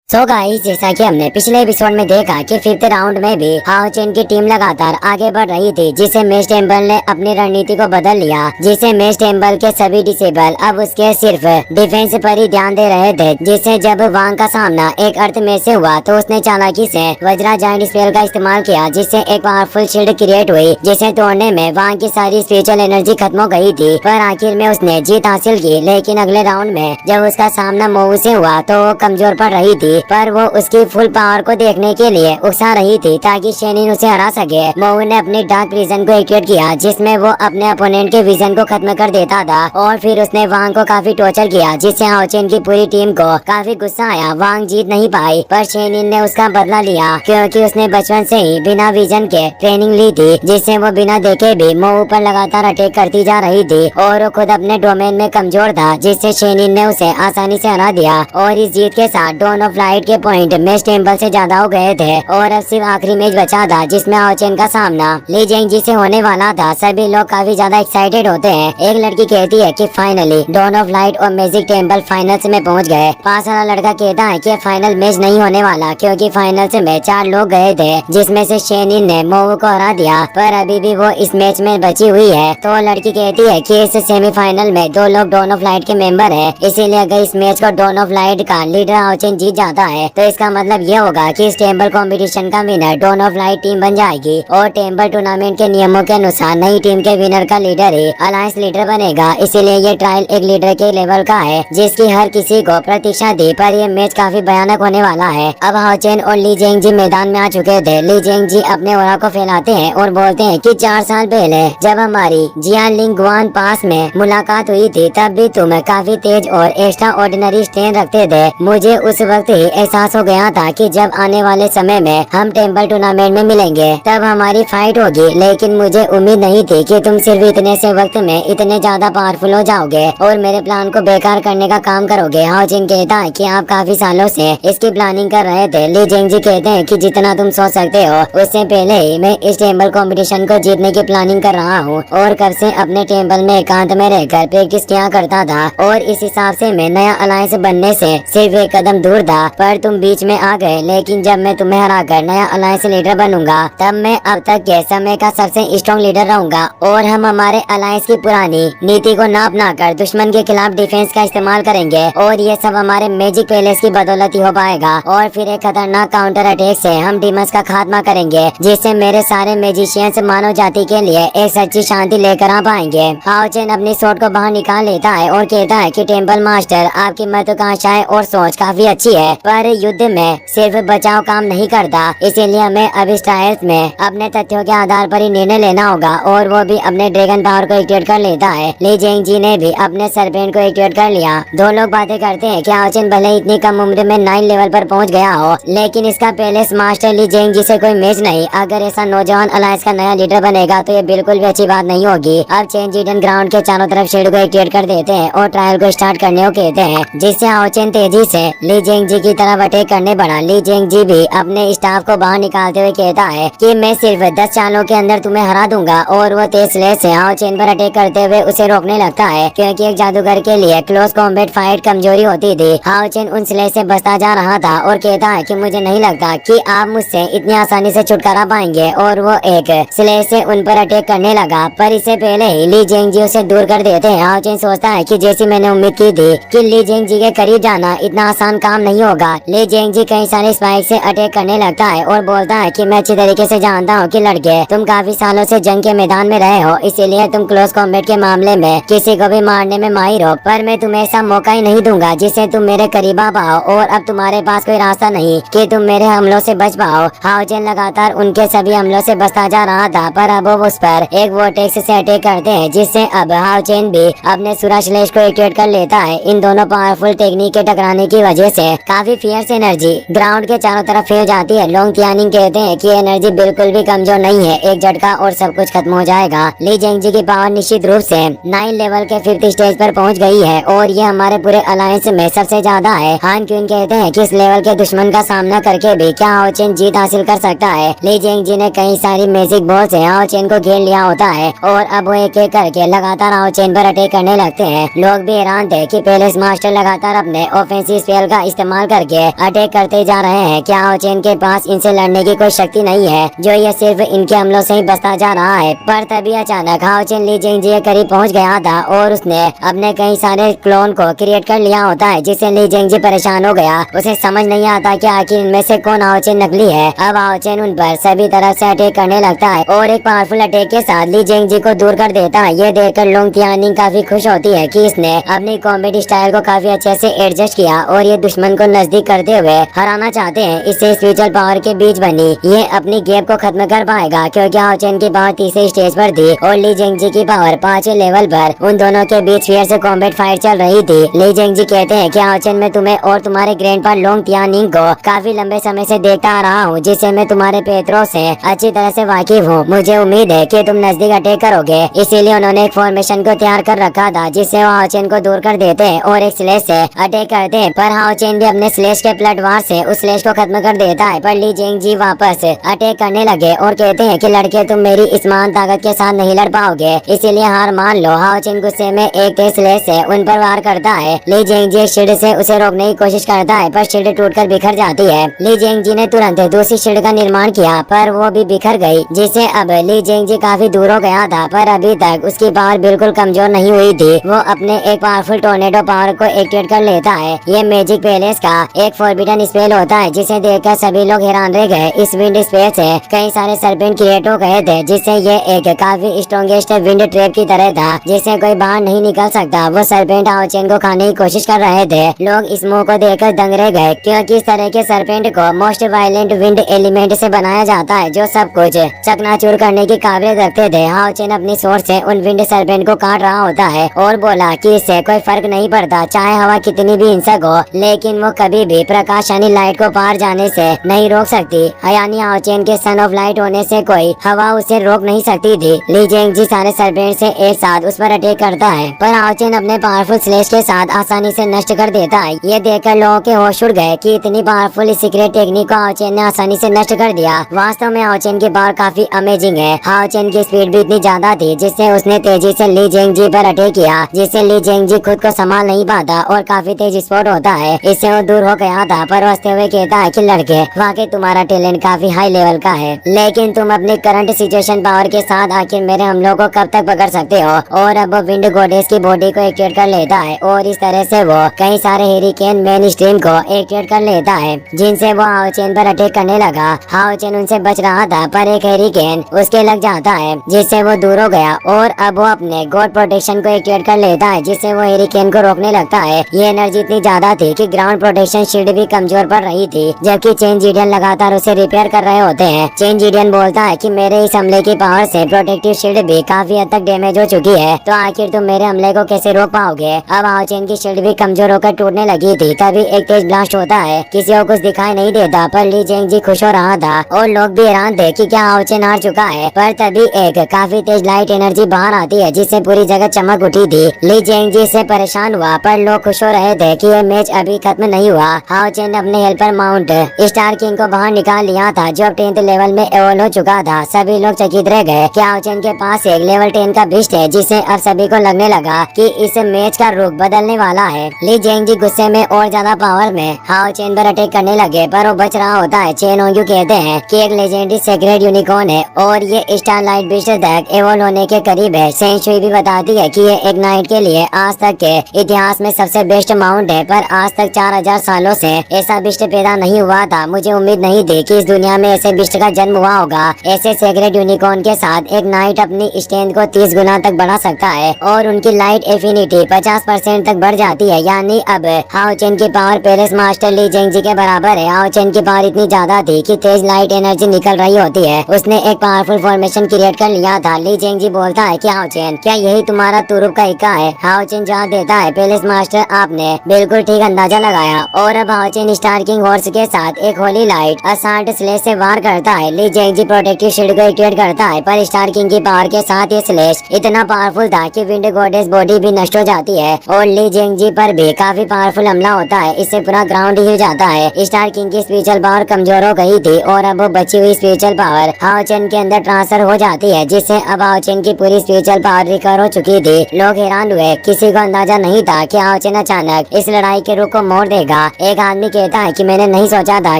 So guys, जैसा कि हमने पिछले एपिसोड में देखा कि फिफ्थ राउंड में भी हाओ चेन की टीम लगातार आगे बढ़ रही थी, जिसे मेज टेम्पल ने अपनी रणनीति को बदल लिया, जिसे मेज टेम्पल के सभी डिसेबल अब उसके सिर्फ डिफेंस पर ही ध्यान दे रहे थे। जिससे जब वांग का सामना एक अर्थ में से हुआ तो उसने चालाकी से वज्रा जायंट स्पेल का इस्तेमाल किया, जिससे एक पावरफुल शील्ड क्रिएट हुई, जिसे तोड़ने में वांग की सारी स्पिरिचुअल एनर्जी खत्म हो गई थी। पर आखिर में उसने जीत हासिल की। लेकिन अगले राउंड में जब उसका सामना मोऊ से हुआ तो वो कमजोर पड़ रही थी, पर वो उसकी फुल पावर को देखने के लिए उकसा रही थी ताकि शेनिन उसे हरा सके। मोऊ ने अपनी डार्क विजन को एक्टिवेट किया, जिसमें वो अपने अपोनेंट के विजन को खत्म कर देता था। और फिर उसने वांग को काफी टॉर्चर किया, जिससे हाओ चेन की पूरी टीम को काफी गुस्सा आया। वांग जीत नहीं पाई, पर शेनिन ने उसका बदला लिया, क्योंकि उसने बचपन से ही बिना विजन के ट्रेनिंग ली थी, जिससे वो बिना देखे भी मोऊ पर लगातार अटैक करती जा रही थी। और वो खुद अपने डोमेन में कमजोर था, जिससे शेनिन ने उसे आसानी से हरा दिया। और इस जीत के साथ डॉन ऑफ लाइट के पॉइंट मेज टेम्पल से ज्यादा हो गए थे और अब सिर्फ आखिरी मैच बचा था, जिसमें हाओ चेन का सामना ली जेंगजी से होने वाला था। सभी लोग काफी ज्यादा एक्साइटेड होते हैं। एक लड़की कहती है कि फाइनली डॉन ऑफ लाइट और मैजिक टेम्पल फाइनल्स में पहुंच गए। पास वाला लड़का कहता है कि फाइनल मैच नहीं होने वाला, क्योंकि फाइनल्स में 4 लोग गए थे, जिसमें से शेनिन ने मोऊ को हरा दिया, पर अभी भी वो इस मैच में बची हुई है। तो लड़की कहती है कि इस सेमीफाइनल में 2 लोग डॉन ऑफ लाइट के मेंबर है, इसीलिए अगर इस मैच को डॉन ऑफ लाइट का लीडर हाओ चेन जीत जाता है तो इसका मतलब ये होगा कि इस टेम्पल कंपटीशन का winner Dawn of Light team बन जाएगी। और टेम्पल टूर्नामेंट के नियमों के अनुसार नई टीम के विनर का लीडर ही अलायंस लीडर बनेगा। इसीलिए ये ट्रायल एक लीडर के लेवल का है, जिसकी हर किसी को प्रतीक्षा थी। पर ये मैच काफी भयानक होने वाला है। अब हाओ चेन और ली जेंगजी मैदान में आ चुके थे। ली जेंगजी अपने ओरा को फैलाते हैं और बोलते हैं कि 4 साल पहले जब हमारी जियानलिंगवान पास में मुलाकात हुई थी, तब भी तुम काफी तेज और एक्स्ट्रा ऑर्डिनरी स्ट्रेन रखते थे। मुझे उस वक्त ही एहसास हो गया था कि जब आने वाले समय में हम टेम्पल टूर्नामेंट में मिलेंगे तब हमारी फाइट होगी। लेकिन मुझे उम्मीद नहीं थी कि तुम सिर्फ इतने से वक्त में इतने ज्यादा पावरफुल हो जाओगे और मेरे प्लान को बेकार करने का काम करोगे। हाओ चेन कहता है कि आप काफी सालों से इसकी प्लानिंग कर रहे थे। ली जेंगजी कहते हैं कि जितना तुम सोच सकते हो उससे पहले ही मैं इस टेम्पल कंपटीशन को जीतने की प्लानिंग कर रहा हूँ और कब से अपने टेम्पल में एकांत में रहकर प्रैक्टिस किया करता था। और इस हिसाब से मैं नया अलायंस बनने से सिर्फ एक कदम दूर था, पर तुम बीच में आ गए। लेकिन जब मैं तुम्हें हराकर नया अलायंस लीडर बनूंगा तब मैं अब तक के समय का सबसे स्ट्रॉन्ग लीडर रहूंगा और हम हमारे अलायंस की पुरानी नीति को ना अपना कर दुश्मन के खिलाफ डिफेंस का इस्तेमाल करेंगे। और ये सब हमारे मैजिक पैलेस की बदौलत ही हो पाएगा। और फिर एक खतरनाक काउंटर अटैक से हम डीमंस का खात्मा करेंगे, जिससे मेरे सारे मैजिशियंस मानव जाति के लिए एक सच्ची शांति लेकर आ पाएंगे। हाओ चेन अपनी स्वॉर्ड को बाहर निकाल लेता है और कहता है कि टेम्पल मास्टर, आपकी महत्वाकांक्षाएं और सोच काफी अच्छी है, पर युद्ध में सिर्फ बचाव काम नहीं करता। इसीलिए हमें अब इस ट्रायल्स में अपने तथ्यों के आधार पर ही निर्णय लेना होगा। और वो भी अपने ड्रैगन पावर को एक्टिवेट कर लेता है। ली जेंगजी ने भी अपने सरपेंट को एक्टिवेट कर लिया। 2 लोग बातें करते हैं कि हाओ चेन भले इतनी कम उम्र में 9 लेवल पर पहुंच गया हो, लेकिन इसका पैलेस मास्टर ली जेंगजी से कोई मैच नहीं। अगर ऐसा नौजवान अलायंस का नया लीडर बनेगा तो ये बिल्कुल भी अच्छी बात नहीं होगी। अब चेन जीडन ग्राउंड के चारों तरफ शील्ड को एक्टिवेट कर देते हैं और ट्रायल को स्टार्ट करने को कहते हैं, जिससे हाओ चेन तेजी से ली जेंगजी की तरफ अटैक करने बढ़ा। ली जेंगजी भी अपने स्टाफ को बाहर निकालते हुए कहता है कि मैं सिर्फ 10 चालों के अंदर तुम्हें हरा दूंगा। और वो तेज स्लेज से हाओ चेन पर अटैक करते हुए उसे रोकने लगता है, क्योंकि एक जादूगर के लिए क्लोज कॉम्बैट फाइट कमजोरी होती थी। हाओ चेन उन स्लेज से बचता जा रहा था और कहता है कि मुझे नहीं लगता कि आप मुझसे इतनी आसानी से छुटकारा पाएंगे। और वो एक स्लेज से उन पर अटैक करने लगा, पर इससे पहले ही ली जेंगजी उसे दूर कर देते हैं। हाओ चेन सोचता है कि जैसी मैंने उम्मीद की थी कि ली जेंगजी के करीब जाना इतना आसान काम नहीं होगा। ली जेंगजी कई सारे स्पाइक से अटैक करने लगता है और बोलता है कि मैं अच्छी तरीके से जानता हूँ कि लड़के, तुम काफी सालों से जंग के मैदान में रहे हो, इसीलिए तुम क्लोज कॉम्बैट के मामले में किसी को भी मारने में माहिर हो। पर मैं तुम्हें ऐसा मौका ही नहीं दूंगा जिससे तुम मेरे करीब आ पाओ। और अब तुम्हारे पास कोई रास्ता नहीं कि तुम मेरे हमलों से बच पाओ। हाओ चेन लगातार उनके सभी हमलों से बचता जा रहा था, पर अब वो उस पर एक वोर्टेक्स से अटैक करते हैं, जिससे अब हाओ चेन भी अपने सुराश्लेष को एक्टिवेट कर लेता है। इन दोनों पावरफुल टेक्निक के टकराने की वजह से काफी फियर्स एनर्जी ग्राउंड के चारों तरफ फैल जाती है। लोंग तियानिंग कहते हैं कि एनर्जी बिल्कुल भी कमजोर नहीं है, एक झटका और सब कुछ खत्म हो जाएगा। ली जेंगजी की पावर निश्चित रूप से 9 लेवल के 5th स्टेज पर पहुंच गई है और ये हमारे पूरे अलायंस में सबसे ज्यादा है। हान क्वीन कहते हैं कि इस लेवल के दुश्मन का सामना करके भी क्या हाओ चेन जीत हासिल कर सकता है। ली जेंगजी ने कई सारी मैजिक बॉल से हाओ चेन को घेर लिया होता है और अब वो एक एक करके लगातार हाओ चेन पर अटैक करने लगते हैं। लोग भी हैरान थे कि पैलेस मास्टर लगातार अपने ऑफेंसिव स्पेल का इस्तेमाल करके अटैक करते जा रहे हैं। क्या हाओ चेन के पास इनसे लड़ने की कोई शक्ति नहीं है, जो ये सिर्फ इनके हमलों से ही बचता जा रहा है। पर तभी अचानक हाओ चेन ली जिंगजी के करीब पहुंच गया था और उसने अपने कई सारे क्लोन को क्रिएट कर लिया होता है, जिससे ली जिंगजी परेशान हो गया। उसे समझ नहीं आता कि आखिर इनमें से कौन हाओ चेन नकली है। अब हाओ चेन उन पर सभी तरफ से अटैक करने लगता है और एक पावरफुल अटैक के साथ ली जिंगजी को दूर कर देता है। ये देखकर लोंग तियानिंग काफी खुश होती है कि इसने अपनी कॉमेडी स्टाइल को काफी अच्छे से एडजस्ट किया और ये दुश्मन को नजदीक करते हुए हराना चाहते हैं। इससे स्पिरिचुअल पावर के बीच बनी ये अपनी गैप को खत्म कर पाएगा, क्योंकि हाओ चेन की पावर तीसरे स्टेज पर थी और ली जिंगजी की पावर 5वें लेवल पर। उन दोनों के बीच फिर से कॉम्बैट फाइट चल रही थी। ली जिंगजी कहते हैं कि हाओ चेन मैं तुम्हें और तुम्हारे ग्रैंडपा लोंग तियानिंग को काफी लंबे समय से देखता आ रहा हूँ, जिससे मैं तुम्हारे पेत्रों से अच्छी तरह से वाकिफ हूँ। मुझे उम्मीद है कि तुम नजदीक अटैक करोगे, इसीलिए उन्होंने एक फॉर्मेशन को तैयार कर रखा था, जिससे वो हाओ चेन को दूर कर देते हैं और एक स्लेश से अटैक करते हैं। पर हाओ चेन भी अपने स्लेश के प्लट वार से उस स्लेश को खत्म कर देता है। पर ली जिंगजी वापस अटैक करने लगे और कहते हैं कि लड़के तुम मेरी इस महान ताकत के साथ नहीं लड़ पाओगे, इसीलिए हार मान लो। हाओ चेन गुस्से में एक तेज स्लेश से उन पर वार करता है। ली जिंगजी शील्ड से उसे रोकने की कोशिश करता है, पर शील्ड टूटकर बिखर जाती है। ली जिंगजी ने तुरंत दूसरी शील्ड का निर्माण किया, पर वो भी बिखर गई, जिससे अब ली जिंगजी काफी दूर हो गया था। पर अभी तक उसकी पावर बिल्कुल कमजोर नहीं हुई थी। वो अपने एक पावरफुल टोर्नेडो पावर को एक्टिवेट कर लेता है। ये मैजिक पैलेस का एक फॉरबिडन स्पेल होता है, जिसे देखकर सभी लोग हैरान रह गए। इस विंड स्पेल से कई सारे सरपेंट क्रिएट हो गए थे, जिससे ये एक काफी स्ट्रॉन्गेस्ट विंड ट्रैप की तरह था, जिससे कोई बाहर नहीं निकल सकता। वो सरपेंट हाओ चेन को खाने की कोशिश कर रहे थे। लोग इस मुंह को देखकर दंग रह गए, क्योंकि इस तरह के सरपेंट को मोस्ट वायलेंट विंड एलिमेंट से बनाया जाता है, जो सब कुछ चकनाचूर करने की काबिलियत रखते थे। हाओ चेन अपनी सोर्स से उन विंड सरपेंट को काट रहा होता है और बोला कि इससे कोई फर्क नहीं पड़ता, चाहे हवा कितनी भी हिंसक हो, लेकिन वो कभी भी प्रकाश यानी लाइट को पार जाने से नहीं रोक सकती। यानी हाओ चेन के सन ऑफ लाइट होने से कोई हवा उसे रोक नहीं सकती थी। ली जिंगजी सारे सरपेंट से एक साथ उस पर अटैक करता है, पर हाओ चेन अपने पावरफुल स्लेश के साथ आसानी से नष्ट कर देता है। ये देखकर लोगों के होश उड़ गए कि इतनी पावरफुल सीक्रेट टेक्निक को हाओ चेन ने आसानी से नष्ट कर दिया। वास्तव में हाओ चेन की पावर काफी अमेजिंग है। हाओ चेन की स्पीड भी इतनी ज्यादा थी, जिससे उसने तेजी से ली जिंगजी पर अटैक किया, जिससे ली जिंगजी खुद को संभाल नहीं पाता और काफी तेज स्पॉट होता है। इससे वो दूर हो गया था, पर हंसते हुए कहता है कि लड़के वाकई तुम्हारा टैलेंट काफी हाई लेवल का है, लेकिन तुम अपनी करंट सिचुएशन पावर के साथ आखिर मेरे हमलों को कब तक पकड़ सकते हो। और अब वो विंड गॉडेस की बॉडी को एक्टिवेट कर लेता है और इस तरह से वो कई सारे हेरिकेन मेन स्ट्रीम को एक्टिवेट कर लेता है, जिनसे वो हाओ चेन पर अटैक करने लगा। हाओ चेन उनसे बच रहा था, पर एक हेरिकेन उसके लग जाता है, जिससे वो दूर हो गया और अब वो अपने गॉड प्रोटेक्शन को एक्टिवेट कर लेता है, जिससे वो हेरिकेन को रोकने लगता है। ये एनर्जी इतनी ज्यादा थी कि ग्राउंड प्रोटेक्शन शील्ड भी कमजोर पड़ रही थी, जबकि चेन जीडियन लगातार उसे रिपेयर कर रहे होते हैं। चेन जीडियन बोलता है कि मेरे इस हमले की पावर से प्रोटेक्टिव शील्ड भी काफी हद तक डैमेज हो चुकी है, तो आखिर तुम मेरे हमले को कैसे रोक पाओगे। अब हाओ चेन की शील्ड भी कमजोर होकर टूटने लगी थी। तभी एक तेज ब्लास्ट होता है, किसी को कुछ दिखाई नहीं देता, पर ली जिंगजी खुश हो रहा था और लोग भी हैरान थे कि क्या हाओ चेन हार चुका है। पर तभी एक काफी तेज लाइट एनर्जी बाहर आती है, जिससे पूरी जगह चमक उठी थी। ली जिंगजी से परेशान हुआ, पर लोग खुश हो रहे थे कि ये मैच अभी खत्म नहीं हुआ। हाओ चेन ने अपने हेल्पर माउंट स्टार किंग को बाहर निकाल लिया था, जो 10th लेवल में एवोल्व हो चुका था। सभी लोग चकित रह गए कि हाओ चेन के पास एक लेवल 10 का बिस्ट है, जिसे अब सभी को लगने लगा कि इस मैच का रुख बदलने वाला है। ली जिंगजी गुस्से में और ज्यादा पावर में हाओ चेन पर अटैक करने लगे, पर वो बच रहा होता है। चेन ओंग्यू कहते हैं कि एक लेजेंडरी सेक्रेट यूनिकॉर्न है और ये स्टार लाइट बिस्ट तक एवोल्व होने के करीब है। सेंचुई भी बताती है कि ये एक नाइट के लिए आज तक के इतिहास में सबसे बेस्ट माउंट है, पर आज तक 4000 सालों से ऐसा बिस्ट पैदा नहीं हुआ था। मुझे उम्मीद नहीं थी कि इस दुनिया में ऐसे बिस्ट का जन्म हुआ होगा। ऐसे सेक्रेट यूनिकॉर्न के साथ एक नाइट अपनी स्ट्रेंथ को 30 गुना तक बढ़ा सकता है और उनकी लाइट एफिनिटी 50% तक बढ़ जाती है। यानी अब हाओ चेन की पावर पैलेस मास्टर ली जिंगजी के बराबर है। हाओ चेन की पावर इतनी ज्यादा थी कि तेज लाइट एनर्जी निकल रही होती है। उसने एक पावरफुल फॉर्मेशन क्रिएट कर लिया था। ली जिंगजी बोलता है कि हाओ चेन क्या यही तुम्हारा तुरुप का इक्का है। हाओ चेन जवाब देता है पैलेस मास्टर आपने बिल्कुल ठीक अंदाजा लगाया। और अब हाओ चेन स्टार किंग हॉर्स के साथ एक होली लाइट असाल्ट स्लेश से वार करता है। ली जिंगजी प्रोटेक्टिव शील्ड को एक्टिवेट करता है, पर स्टार किंग की पावर के साथ ये स्लेश इतना पावरफुल था कि विंड गॉडेस बॉडी भी नष्ट हो जाती है और ली जिंगजी पर भी काफी पावरफुल हमला होता है। इससे पूरा ग्राउंड हिल जाता है। स्टार किंग की स्पिरिचुअल पावर कमजोर हो गई थी और अब वो बची हुई स्पिरिचुअल पावर हाओ चेन के अंदर ट्रांसफर हो जाती है, जिससे अब हाओ चेन की पूरी स्पिरिचुअल पावर रिकवर हो चुकी थी। लोग हैरान हुए, किसी को अंदाजा नहीं था कि हाओ चेन अचानक इस लड़ाई के रुख को मोड़ देगा। एक आदमी कहता है कि मैंने नहीं सोचा था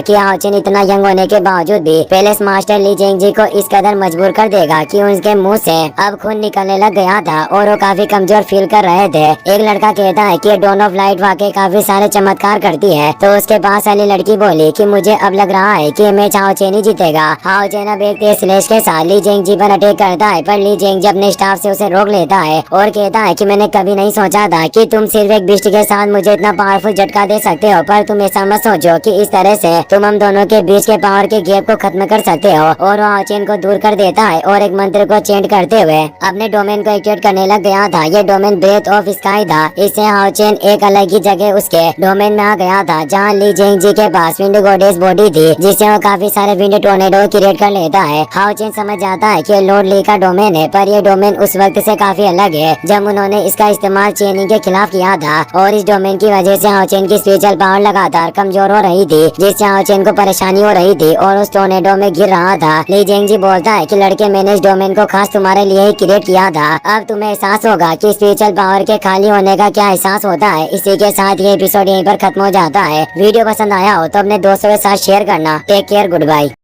कि हाओ चेन इतना यंग होने के बावजूद भी पैलेस मास्टर ली जेंगजी को इस कदर मजबूर कर देगा कि उनके मुंह से अब खून निकलने लग गया था और वो काफी कमजोर फील कर रहे थे। एक लड़का कहता है कि डॉन ऑफ लाइट वाकई काफी सारे चमत्कार करती है। तो उसके पास वाली लड़की बोली कि मुझे अब लग रहा है कि मैच हाओ चेन ही जीतेगा। हाओ चेन अब एक तेज स्लैश के साथ ली जेंगजी पर अटैक करता है, पर ली जेंगजी अपने स्टाफ से उसे रोक लेता है और कहता है कि मैंने कभी नहीं सोचा था कि तुम सिर्फ एक बिस्ट के साथ मुझे इतना पावरफुल झटका दे सकते हो, पर तुम ऐसा मत सोचो कि इस तरह से तुम हम दोनों के बीच के पावर के गैप को खत्म कर सकते हो। और वो हाओ चेन को दूर कर देता है और एक मंत्र को चेंट करते हुए अपने डोमेन को एक्टिवेट करने लग गया था। ये डोमेन ब्रेथ ऑफ स्काई था। इससे हाओ चेन एक अलग ही जगह उसके डोमेन में आ गया था जहाँ ली जेंगजी के पास विंड गॉडेस बॉडी थी, जिससे वो काफी सारे विंड टोर्नेडो क्रिएट कर लेता है। हाओ चेन समझ जाता है कि लॉर्ड ली का डोमेन है, पर ये डोमेन उस वक्त से काफी अलग है जब उन्होंने इसका इस्तेमाल चेनिंग के खिलाफ किया था। और इस डोमेन की वजह से हाओ चेन की स्पिरिचुअल पावर लगातार कमजोर हो रही थी, जिससे हाओ चेन को परेशानी हो रही थी और उस टोर्नेडो में गिर रहा था। ली जेंगजी बोलता है कि लड़के, मैंने इस डोमेन को खास तुम्हारे लिए ही क्रिएट किया था। अब तुम्हें एहसास होगा कि स्पिरिचुअल पावर के खाली होने का क्या एहसास होता है। इसी के साथ ये एपिसोड यहीं पर खत्म हो जाता है। वीडियो पसंद आया हो तो अपने दोस्तों के साथ शेयर करना। Take care, good bye.